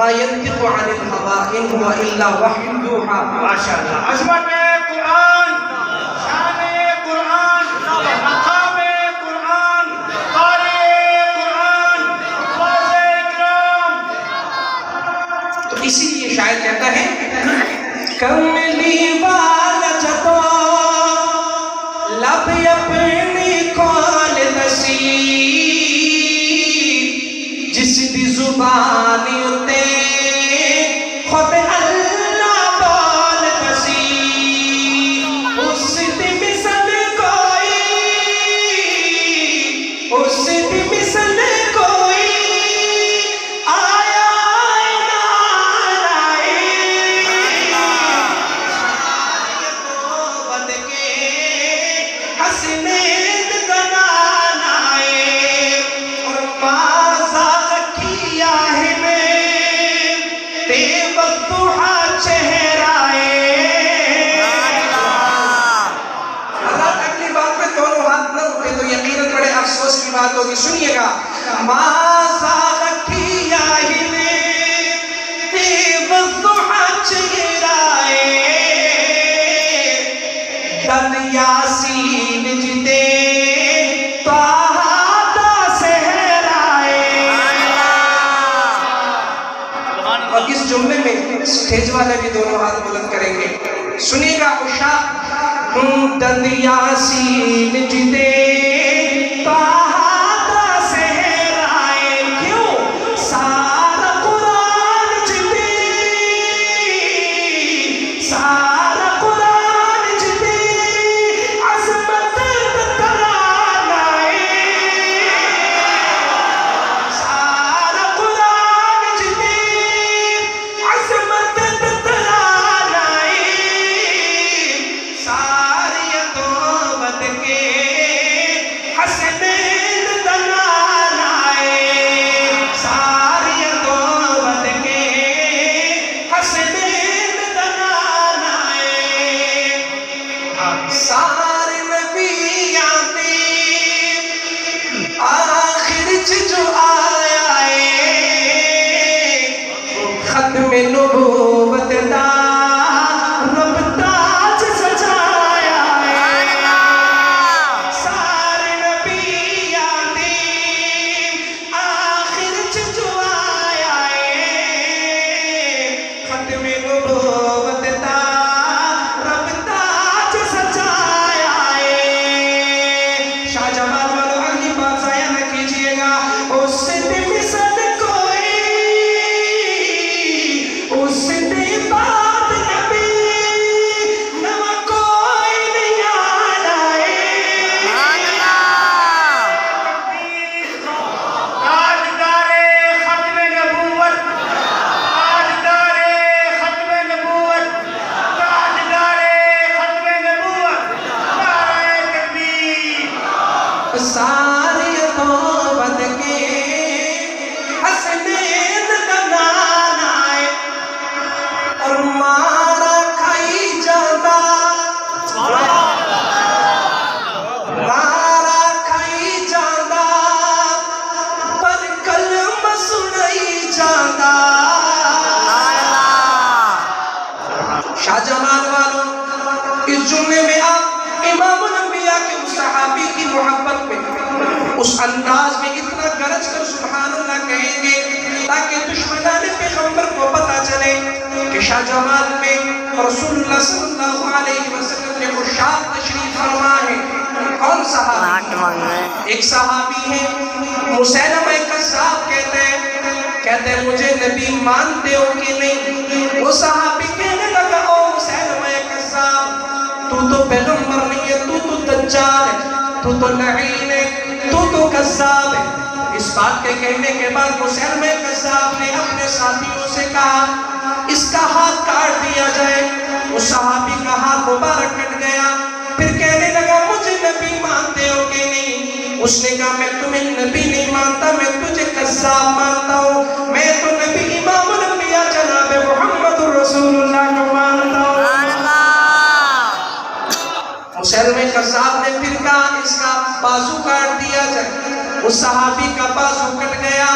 وما ينطق عن الهوى ان هو الا وحی یوحی. ماشاءاللہ. عظمت قرآن، شان قرآن، مقام قرآن، قاری قرآن، واضح اکرام. تو اسی لیے شاعر کہتا ہے کملی والا جدو لب اپنی کھول دسی جس دی زبانی اتے خود اللہ بول دسی اس دی مثل کوئی، اس دی مثل کوئی آیا نہ آئے. بد کے حسنین گنان آئے اور بازا کیا ہے میں تے بدوحا چہرائے. حضرات اگلی بات پہ دونوں ہاتھ نہ اٹھے تو یقیناً بڑے افسوس کی بات ہوگی. سنیے گا مازا کیا ہے میں تے بدوحا چہرائے دد یاسین جتے طاہا سہرائے. اور اس جملے میں اسٹیج والے بھی دونوں ہاتھ بلند کریں گے. سنیے گا عشاق دد یاسین جتے طاہا سہرائے. کیوں؟ سارا قرآن جتے، سارا قرآن جتے عظمت ترانائے. سارا قرآن جتے عظمت ترانائے. ساری توبت کے حسنین دلال آئے. ساری توبت کے حسنین دلال آئے. سارے نبیاں دے آخر جو آیا ہے ختم نبوت دا رب تاج سجایا ہے. سارے نبیاں دے آخر جو آیا ہے ختم نبوت دا رب تاج سجایا ہے. شاہ جمال والوں اگلی بات ضائع نہ کیجئے گا. اس سے مثل کوئی، اس سے بات نبی نہ کوئی نہیں آئے. تاجدار ختم نبوت، تاجدار ختم نبوت، تاجدار ختم نبوت. نعرہ تکبیر. ساری توبت کے حسنین دلال آئے اور مارا کھائی جاندہ، مارا کھائی جاندہ پر کلم سنائی جاندہ. شاہ جمال والوں اس جملے میں آپ امام الانبیاء کے اس صحابی کی محبت میں اس انداز میں اتنا گرج کر سبحان اللہ کہیں گے تاکہ دشمنان پیغمبر کو پتا چلے کہ شاہ جمال میں رسول اللہ صلی اللہ علیہ وسلم نے عشاق تشریف فرما ہے. کون صحابی؟ ایک صحابی ہے مسیلمہ کذاب کہتے ہیں مجھے نبی مانتے ہو کہ نہیں؟ وہ صحابی کہنے لگا او مسیلمہ کذاب تو پیغمبر نہیں ہے، تو دجال ہے، تو لعین ہے، تو کذاب ہے. اس بات کے کہنے کے بعد مسیلمہ کذاب نے اپنے ساتھیوں سے کہا اس کا ہاتھ کاٹ دیا جائے. اس صحابی کا ہاتھ مبارک کٹ گیا. پھر کہنے لگا مجھے نبی مانتے ہو کہ نہیں؟ اس نے کہا میں تمہیں نبی نہیں مانتا، میں تجھے کذاب مانتا ہوں. میں تو نبی امام الانبیاء جناب محمد رسول اللہ کو مانتا ہوں. مسیلمہ کذاب نے پھر کہا اس کا بازو کاٹ دیا جائے. اس صحابی کا بازو کٹ گیا.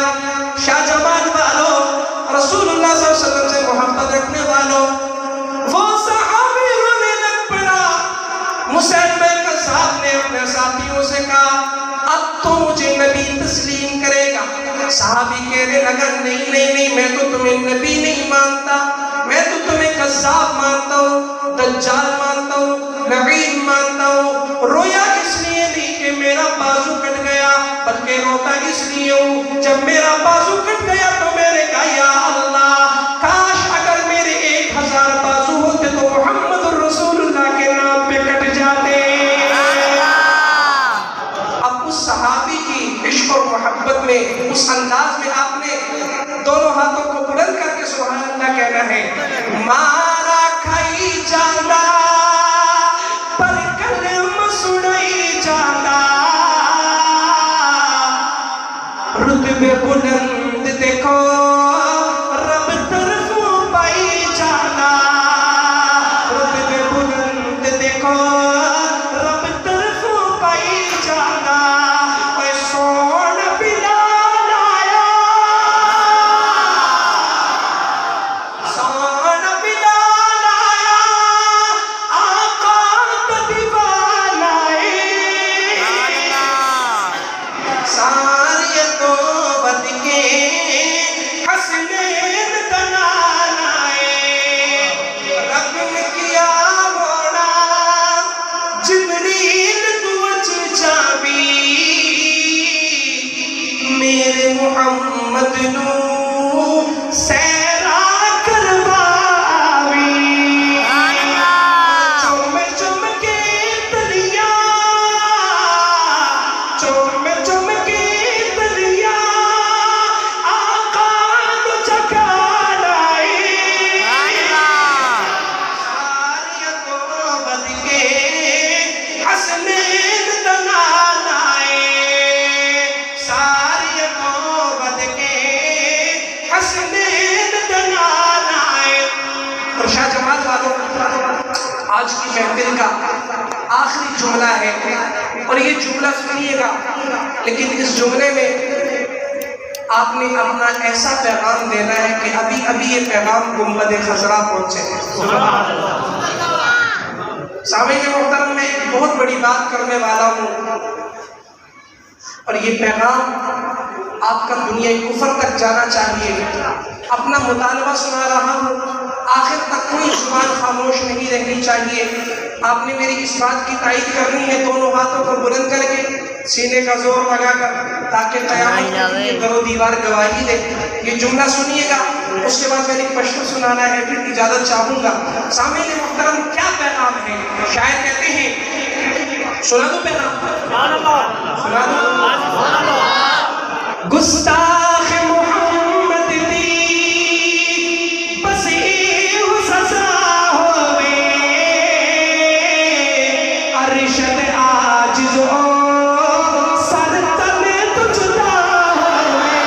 شاہ جمال والوں رسول اللہ صلی اللہ علیہ وسلم سے محبت رکھنے والوں، وہ صحابی رونے لگ پڑا۔ مسیلمہ کذاب نے اپنے ساتھیوں سے کہا اب تو مجھے نبی تسلیم کرے گا۔ صحابی کہنے لگا نہیں، میں تو تمہیں نبی نہیں مانتا، میں تو تمہیں کذاب مانتا ہوں، دجال مانتا ہوں، لعین مانتا ہوں۔ رویا اس لیے نہیں کہ میرا بازو کٹ گیا، بلکہ روتا اس لیے ہوں جب میرا بازو کٹ گیا تو میں نے کہا یا اللہ کاش اگر میرے 1000 بازو ہوتے تو محمد الرسول اللہ کے نام پہ کٹ جاتے۔ اب اس صحابی کی عشق اور محبت میں اس انداز میں آپ نے دونوں ہاتھوں کو بلند کر کے سبحان اللہ کہنا ہے۔ مارا کھائی جانا پر کلم سنائی جانا، رتبے بلند دیکھو رب طرف پائی جانا، رتبے بلند دیکھو رب طرف پائی جانا۔ اے سون بلال آیا، سون بلال آیا، آقا کا دیوانہ ساری تو بد کے حسنین دلالائے، رب نے کیا ہونا جبریل توجہ چابی، میرے محمد نو سیرا کرواوی۔ چوم چوم کے تلیاں، چوم چوم کے تلیاں، آقا نو جگا لائے، ساری تو بد کے حسنین دلال آئے، ساری تو بد کے حسنین دلال آئے۔ اور شاہ جماعت والوں آج کی محفل کا آخری جملہ ہے، اور یہ جملہ سنیے گا، لیکن اس جملے میں آپ نے اپنا ایسا پیغام دینا ہے کہ ابھی یہ پیغام گنبد خضرا پہنچے۔ سامعین محترم میں ایک بہت بڑی بات کرنے والا ہوں، اور یہ پیغام آپ کا دنیا کفر تک جانا چاہیے۔ اپنا مطالبہ سنا رہا ہوں، آخر تک کوئی زبان خاموش نہیں رہنی چاہیے۔ آپ نے میری اس بات کی تائید کرنی ہے دونوں ہاتھوں کو بلند کر کے، سینے کا زور لگا کر، تاکہ قیامت کے دن یہ در و دیوار گواہی دے۔ یہ جملہ سنیے گا، اس کے بعد میں نے پشتو سنانا ہے، پھر اجازت چاہوں گا۔ سامعین محترم کیا پیغام ہے؟ شاعر کہتے ہیں، سنا دو پیغام، سنا دو۔ گستاخ محمد دی بس ایہو سزا ہوئے، ارشد عاجز او سر تنے تو جدا ہوئے۔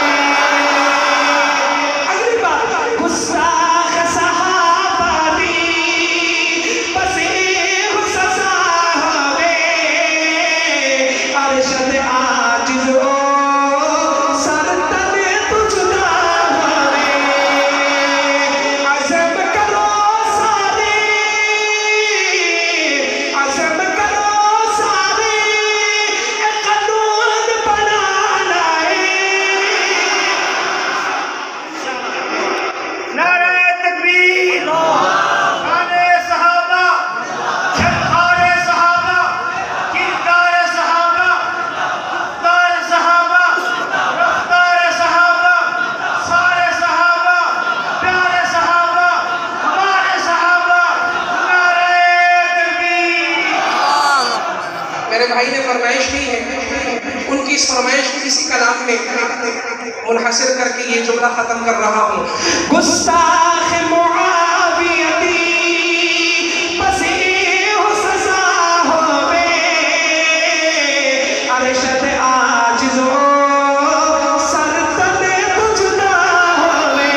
اگلی بات، گستاخ صحابہ دی بس ایہو سزا ہوئے، ارشد عاجز او میرے بھائی نے فرمائش کی ہے، ان کی اس فرمائش کو اسی کلام میں منحصر کر کے یہ جملہ ختم کر رہا ہوں۔ گستاخ معاویہ دی بس ایہو سزا ہوئے، ارشد عاجز او سر تنے تو جدا ہوئے،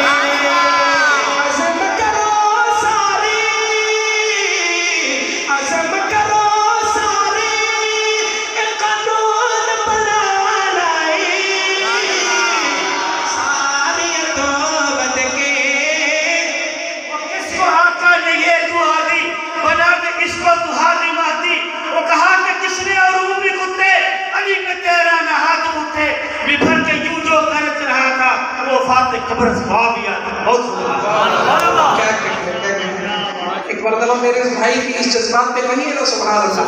عزم کرو ساری، عزم کرو ساری، قانون بنا لائی، ساری تو بد کے عرفات قبر صحابیات بہت کیا کہتے ہیں ایک مرتبہ میرے بھائی کی اس جذبات پہ کہیے نا سبحان اللہ،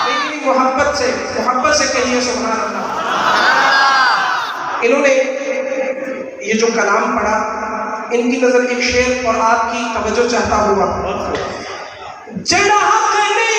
لیکن محبت سے کہیے سبحان اللہ۔ انہوں نے یہ جو کلام پڑھا، ان کی نظر ایک شعر اور آپ کی توجہ چاہتا ہوا، جڑا حق نے